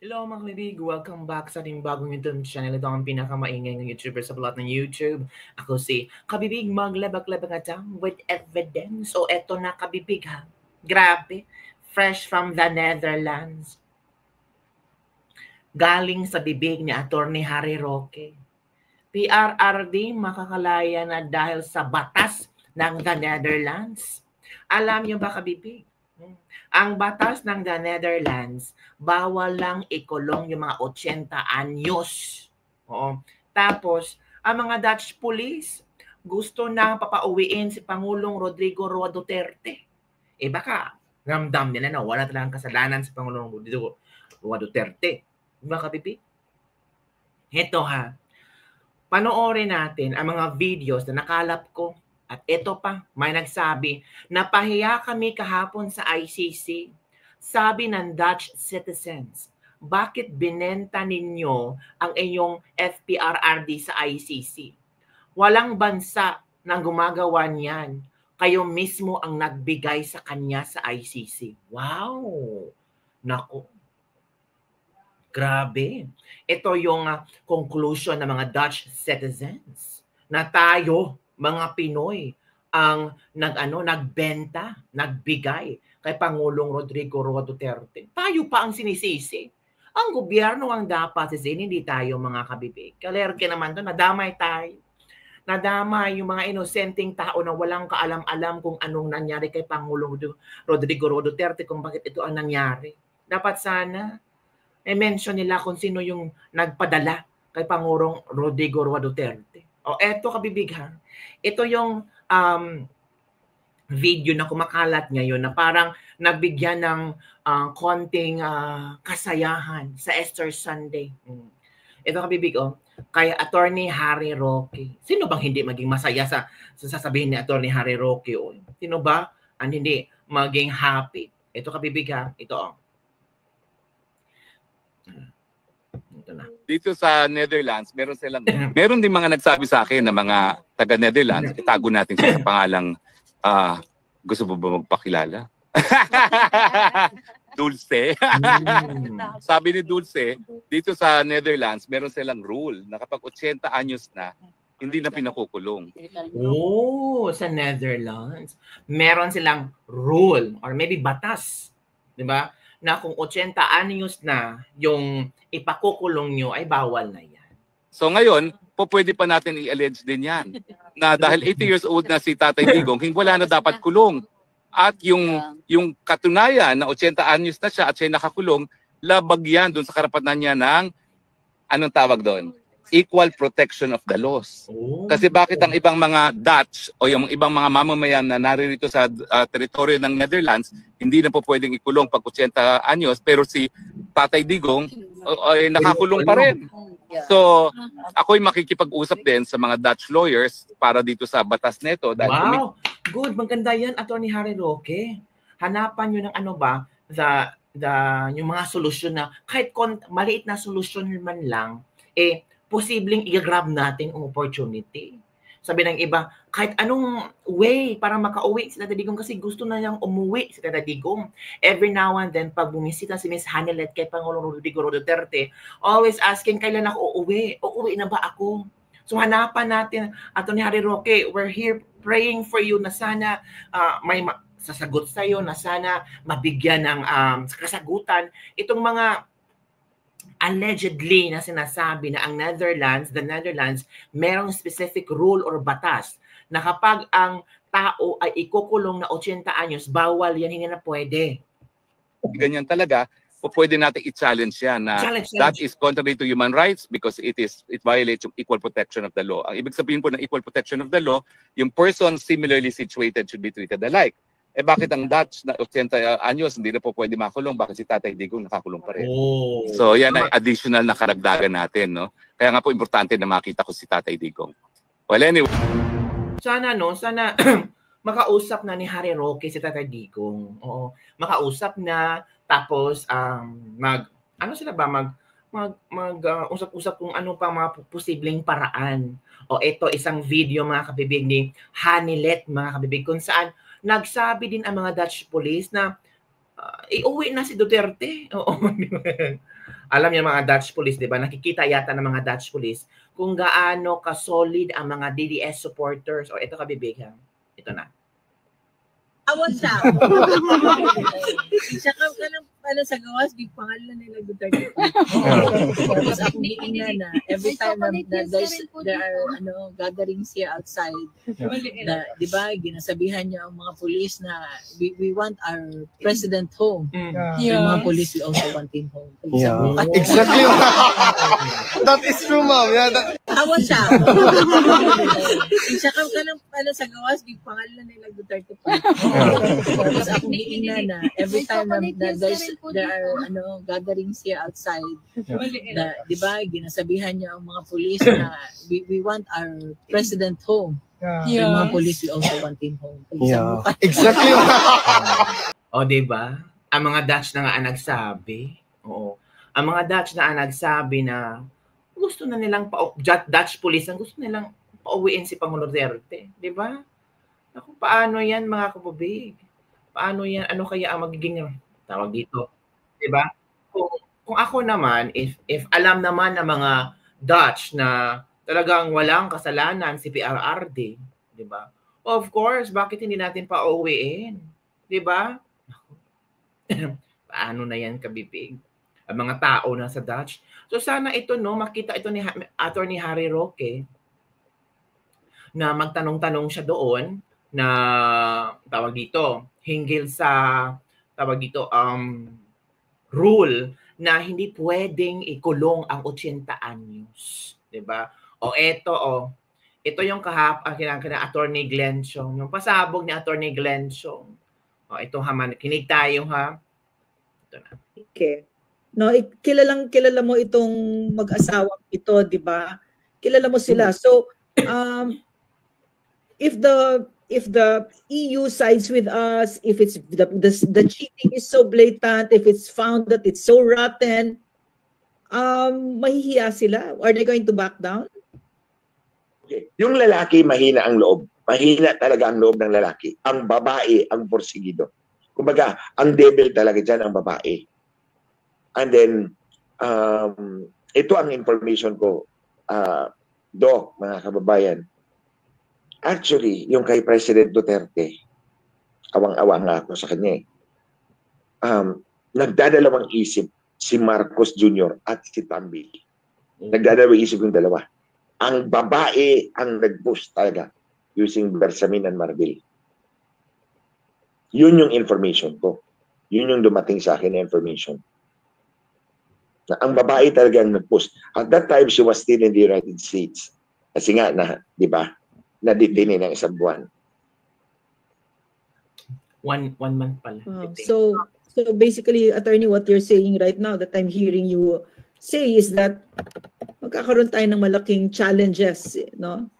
Hello mga kabibig! Welcome back sa ating bagong YouTube channel. Ito ang pinakamaingay ng YouTuber sa balat ng YouTube. Ako si Kabibig Maglabak-labak at with evidence. O eto na kabibig ha. Grabe. Fresh from the Netherlands. Galing sa bibig ni Attorney Harry Roque. PRRD makakalaya na dahil sa batas ng the Netherlands. Alam niyo ba kabibig? Ang batas ng the Netherlands, bawal lang ikulong yung mga 80 anyos. Oo. Tapos, ang mga Dutch police, gusto na papauwiin si Pangulong Rodrigo Roa Duterte. Baka ramdam nila na wala talagang kasalanan si Pangulong Rodrigo Roa Duterte. Diba kapipi? Heto ha. Panoorin natin ang mga videos na nakalap ko. At ito pa, may nagsabi, napahiya kami kahapon sa ICC. Sabi ng Dutch citizens, bakit binenta ninyo ang inyong FPRRD sa ICC? Walang bansa na gumagawa niyan. Kayo mismo ang nagbigay sa kanya sa ICC. Wow! Nako. Grabe. Ito yung conclusion ng mga Dutch citizens na tayo, mga Pinoy, ang nagbenta, nagbigay kay Pangulong Rodrigo Roa Duterte. Tayo pa ang sinisisi. Ang gobyerno ang dapat sisihin, hindi tayo mga kabibig. Kalerke naman to, nadamay tayo. Nadamay yung mga inosenteng tao na walang kaalam-alam kung anong nangyari kay Pangulong Rodrigo Roa Duterte, kung bakit ito ang nangyari. Dapat sana mention nila kung sino yung nagpadala kay Pangulong Rodrigo Roa Duterte. O eto kabibig ha. Ito yung video na kumakalat ngayon na parang nagbigyan ng konting kasayahan sa Easter Sunday. Ito kabibig kay Attorney Harry Roque. Sino bang hindi maging masaya sa sasabihin ni Attorney Harry Roque? Sino ba ang hindi maging happy? Ito kabibig ha. Ito Dito sa Netherlands, meron din mga nagsabi sa akin na mga taga Netherlands, itago natin siya sa pangalang gusto mo ba magpakilala? Dulce. Sabi ni Dulce, dito sa Netherlands, meron silang rule na kapag 80 anyos na, hindi na pinakukulong. Sa Netherlands, meron silang rule or maybe batas, 'di ba? Na kung 80 anyos na yung ipakukulong nyo ay bawal na yan. So ngayon, pwede pa natin i-allege din yan. Na dahil 80 years old na si Tatay Digong, wala na dapat kulong. At yung katunayan na 80 anyos na siya at siya nakakulong, labag yan doon sa karapatan niya ng, anong tawag doon? Equal protection of the laws. Kasi bakit ang ibang mga Dutch o yung ibang mga mamamayan na naririto sa teritoryo ng Netherlands hindi na po pwedeng ikulong pag 80 anyos pero si Tatay Digong ay nakakulong pa rin. So ako'y makikipag-usap din sa mga Dutch lawyers para dito sa batas nito. Wow! Good! Maganda yan, Attorney Harry Roque. Hanapan nyo ng yung mga solusyon na kahit maliit na solusyon man lang, posibleng i-grab natin ang opportunity. Sabi ng iba, kahit anong way para makauwi si Tata Digong kasi gusto na niyang umuwi si Tata Digong. Every now and then, pag bumisita si Miss Hanelet kay Pangulong Rodrigo Duterte, always asking, kailan ako uuwi? Uuwi na ba ako? So hanapan natin, Atty. Harry Roque, we're here praying for you na sana may sasagot sa'yo, na sana mabigyan ng kasagutan itong mga allegedly na sinasabi na ang the Netherlands, merong specific rule or batas na kapag ang tao ay ikukulong na 80 anyos, bawal yan, hindi na pwede. Ganyan talaga, pwede natin i-challenge yan na that is contrary to human rights because it violates yung equal protection of the law. Ang ibig sabihin po ng equal protection of the law, yung person similarly situated should be treated alike. Bakit ang Dutch na 80 anyos hindi na po pwede makulong? Bakit si Tatay Digong nakakulong pa rin? So yan ay additional na karagdagan natin, no? Kaya nga po importante na makita ko si Tatay Digong. Well, anyway. Sana makausap na ni Harry Roque si Tatay Digong. Oo, makausap na tapos usap-usap kung ano pa mga posibleng paraan. Ito isang video mga kabibig ni Hanelet mga kabibig kung saan nagsabi din ang mga Dutch police na iuwi na si Duterte. Oo. Alam niyo mga Dutch police, 'di ba? Nakikita yata ng mga Dutch police kung gaano ka-solid ang mga DDS supporters. O ito kabibig ha. Ito na. Awan siya. Siya ka ng sa gawas, di pangalan nila Duterte. Tapos ako na every time there are gatherings here outside, na, di ba, ginasabihan niya ang mga police na we want our president home. Yung mga police, we also want him home. Exactly. That is true, ma'am. Yeah, Awan siya. Siya ka ng sa gawas, di pangalan nila Duterte. Tapos ako na every time there are gatherings here outside, na, di ba, ginasabihan niya ang mga police na we want our president home. Yung mga police, we also want him home. Exactly. O, di ba? Ang mga Dutch na nga nagsabi. Oo. Ang mga Dutch na nagsabi na gusto na nilang Dutch police ang gusto nilang pauwiin si Pangulo Duterte, di ba? Ako, paano yan mga kabubig? Paano yan? Ano kaya ang magiging tawag dito? Diba? Kung ako naman, if alam naman ng mga Dutch na talagang walang kasalanan si PRRD, diba? Of course, bakit hindi natin pauwiin? Diba? Paano na yan kabibig? Ang mga tao na sa Dutch. So sana ito, no, makita ito ni Attorney Harry Roque na magtanong-tanong siya doon na tawag dito, hinggil sa tawag dito, rule na hindi pwedeng ikulong ang 80 anyos, 'di ba? O ito yung kinakina Attorney Glenn Chong, yung pasabog ni Attorney Glenn Chong. O ito kinig tayo ha. Ito na. Okay. No, kilala mo itong mag-asawang ito, 'di ba? Kilala mo sila. So, if the EU sides with us, if it's the cheating is so blatant, if it's found that it's so rotten, mahihiya sila? Are they going to back down? Okay. Yung lalaki, mahina ang loob. Mahina talaga ang loob ng lalaki. Ang babae, ang porsigido. Kumbaga, ang devil talaga dyan, ang babae. And then, ito ang information ko, Doc, mga kababayan. Actually, yung kay President Duterte, awang-awa nga ako sa kanya. Nagdadalawang isip si Marcos Jr. at si Tambi. Nagdadalawang isip yung dalawa. Ang babae ang nag-push talaga using Bersamin and Marbil. Yun yung information ko. Yun yung dumating sa akin na information. Na ang babae talaga ang nag-push. At that time, she was still in the United States. Kasi nga, di ba? Na-detain ng isang buwan. One month pala. So basically, attorney, what you're saying right now that I'm hearing you say is that magkakaroon tayo ng malaking challenges, no?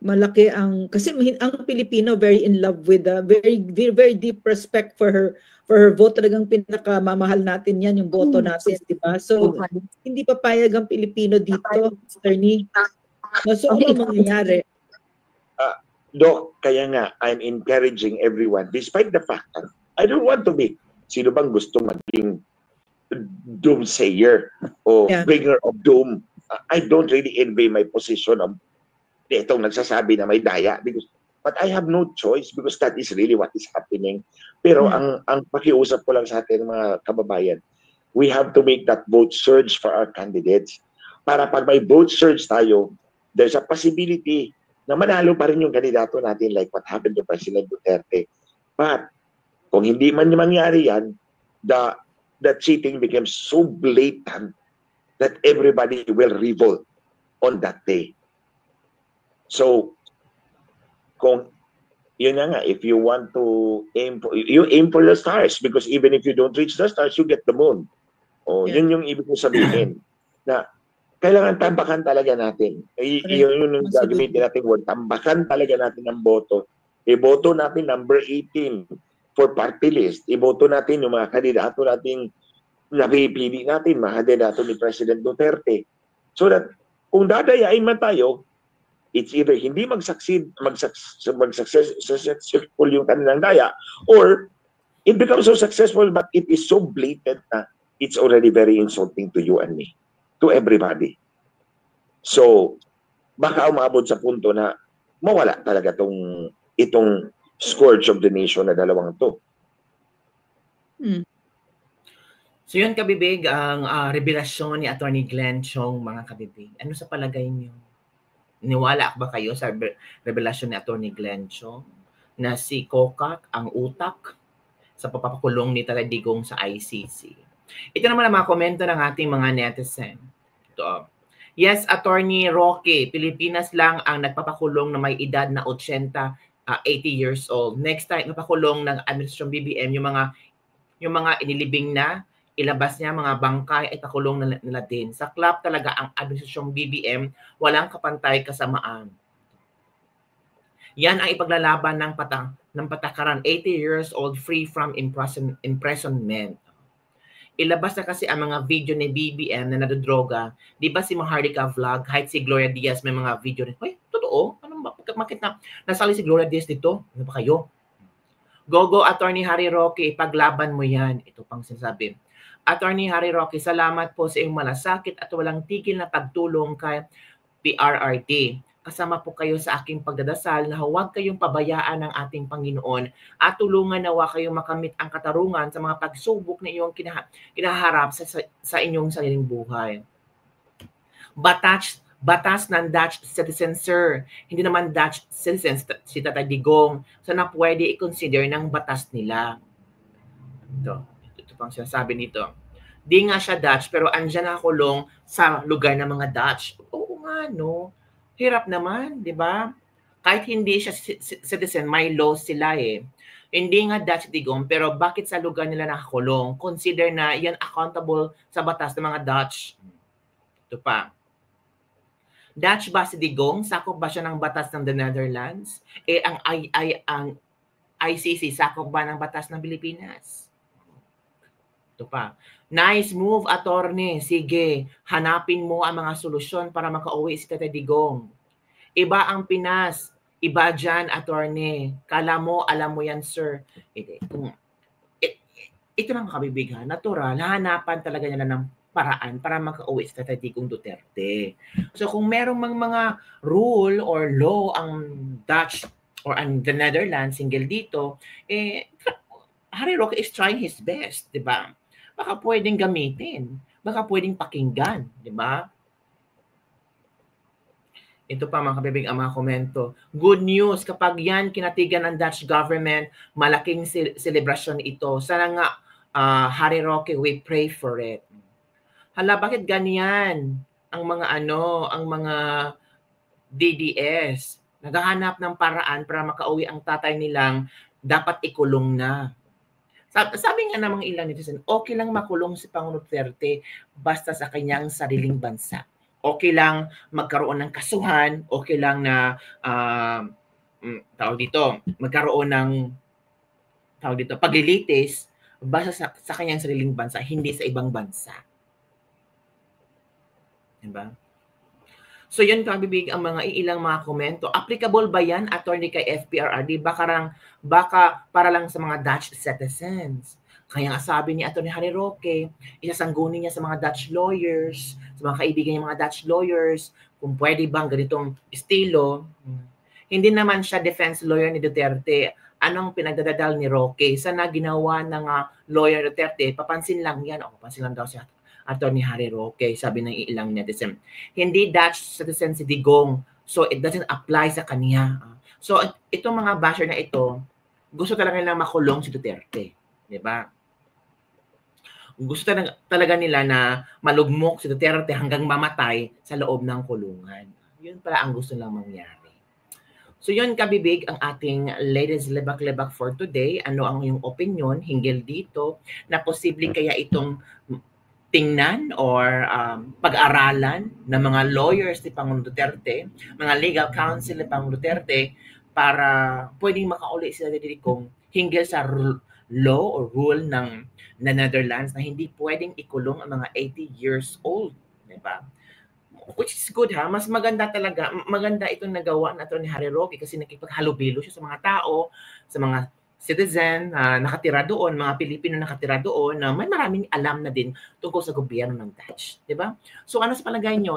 Malaki kasi ang Pilipino very in love with very very deep respect for her vote. Talagang pinakamamahal natin yan, yung boto natin, di ba? So hindi papayag ang Pilipino dito, attorney. So ano mangyayari? Doc, kaya nga, I'm encouraging everyone, despite the fact that I don't want to be, sino bang gusto maging doomsayer o bringer of doom? I don't really envy my position of itong nagsasabi na may daya. But I have no choice because that is really what is happening. Pero ang pakiusap ko lang sa atin mga kababayan, we have to make that vote surge for our candidates. Para pag may vote surge tayo, there's a possibility na manalo pa rin yung kandidato natin like what happened to President Duterte. But kung hindi man mangyari yan, the cheating becomes so blatant that everybody will revolt on that day. So, kung yun nga, if you want to aim for the stars because even if you don't reach the stars, you get the moon. O, yun yung ibig ko sabihin na kailangan tambakan talaga natin. Yun yung gagamitin natin word. Tambakan talaga natin ang boto. Iboto natin number 18 for party list. Iboto natin yung mga kandidato natin napipili natin, mga kandidato ni President Duterte. So that kung dadayain man tayo, it's either hindi mag-successful yung kanilang daya or it becomes so successful, but it is so blatant na it's already very insulting to you and me, to everybody. So, baka umabot sa punto na mawala talaga itong scourge of the nation na dalawang to. So yun, kabibig, ang revelasyon ni Attorney Glenn Chong, mga kabibig. Ano sa palagay niyo? Niwala ba kayo sa revelasyon ni Attorney Glenn Chong na si Kokak ang utak sa papakulong ni Taladigong sa ICC? Ito naman ang mga komento ng ating mga netizen. Ito. Yes, Attorney Roque, Pilipinas lang ang nagpapakulong na may edad na 80 years old. Next time, napakulong ng Administrasyon BBM yung mga inilibing na, ilabas niya mga bangkay ay pakulong nila din. Sa club talaga ang Administrasyong BBM, walang kapantay kasamaan. Yan ang ipaglalaban ng patakaran, 80 years old, free from imprisonment. Ilabas na kasi ang mga video ni BBM na nadodroga. Di ba si Maharlika Vlog, kahit si Gloria Diaz may mga video rin. Ay, totoo? Ano ba? Bakit nasali si Gloria Diaz dito? Ano ba kayo? Go, Attorney Harry Roque, ipaglaban mo yan. Ito pang sinasabi. Attorney Harry Roque, salamat po sa iyong malasakit at walang tigil na pagtulong kay PRRD. Kasama po kayo sa aking pagdadasal na huwag kayong pabayaan ng ating Panginoon at tulungan nawa kayong makamit ang katarungan sa mga pagsubok na iyong kinaharap sa inyong sariling buhay. Batas ng Dutch citizen, sir. Hindi naman Dutch citizens si Tatay Digong. Sana pwede i-consider ng batas nila. Ito pang sinasabi nito. Di nga siya Dutch pero andyan nakakulong sa lugar ng mga Dutch. Oo nga, no? Hirap naman, di ba? Kahit hindi siya citizen, may law sila eh. Hindi nga Dutch Digong, pero bakit sa lugar nila nakakulong? Consider na yan accountable sa batas ng mga Dutch. Ito pa. Dutch ba si Digong? Sakop ba siya ng batas ng the Netherlands? Ang ICC, sakop ba ng batas ng Pilipinas? Ito pa. Nice move, attorney. Sige, hanapin mo ang mga solusyon para makauwi si Tatay Digong. Iba ang Pinas. Iba dyan, attorney. Kala mo, alam mo yan, sir. Ito lang kabibig, ha? Natural. Hahanapan talaga nila ng paraan para makauwi si Tatay Digong Duterte. So kung merong mga rule or law ang Dutch or ang the Netherlands, single dito, Harry Roque is trying his best, di ba? Baka pwedeng gamitin. Baka pwedeng pakinggan. Di ba? Ito pa mga kabibig ang mga komento. Good news. Kapag yan kinatigan ng Dutch government, malaking celebration ito. Sana nga, Harry Roque, we pray for it. Hala, bakit ganyan? Ang mga DDS, naghahanap ng paraan para makauwi ang tatay nilang dapat ikulong na. Sabi nga namang ilang netizen, okay lang makulong si Pangulong Duterte basta sa kanyang sariling bansa. Okay lang magkaroon ng kasuhan, okay lang na magkaroon ng paglilitis basta sa kanyang sariling bansa, hindi sa ibang bansa. Diba? So yun kabibig ang mga ilang mga komento. Applicable ba yan, attorney, kay FPRRD? Baka para lang sa mga Dutch citizens. Kaya nga sabi ni Attorney Harry Roque, isasangguni niya sa mga Dutch lawyers, sa mga kaibigan niya mga Dutch lawyers, kung pwede bang ganitong estilo. Hindi naman siya defense lawyer ni Duterte. Anong pinagdadadal ni Roque? Sana ginawa ng lawyer Duterte, papansin lang yan. Papansin lang daw siya. Attorney Harry Roque, sabi ng ilang netizen. Hindi Dutch citizen si Digong, so it doesn't apply sa kanya. So itong mga basher na ito, gusto talaga nilang makulong si Duterte. Diba? Gusto talaga nila na malugmok si Duterte hanggang mamatay sa loob ng kulungan. Yun pala ang gusto lang mangyari. So yun kabibig ang ating latest lebak-lebak for today. Ano ang iyong opinion hinggil dito na posible kaya itong tingnan or pag-aralan ng mga lawyers ni Pangulong Duterte, mga legal counsel ni Pangulong Duterte para pwedeng makauli sila Digong hinggil sa law or rule ng Netherlands na hindi pwedeng ikulong ang mga 80 years old. Diba? Which is good ha. Mas maganda talaga. Maganda itong nagawa na ito ni Harry Roque kasi nakipaghalubilo siya sa mga tao, sa mga citizen nakatira doon, mga Pilipino nakatira doon, na may maraming alam na din tungkol sa gobyerno ng Dutch. Di ba? So ano sa palagay nyo?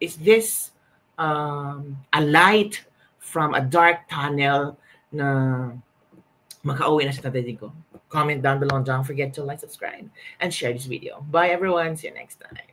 Is this a light from a dark tunnel na makauwi na si Tatay Digong? Comment down below and don't forget to like, subscribe, and share this video. Bye everyone. See you next time.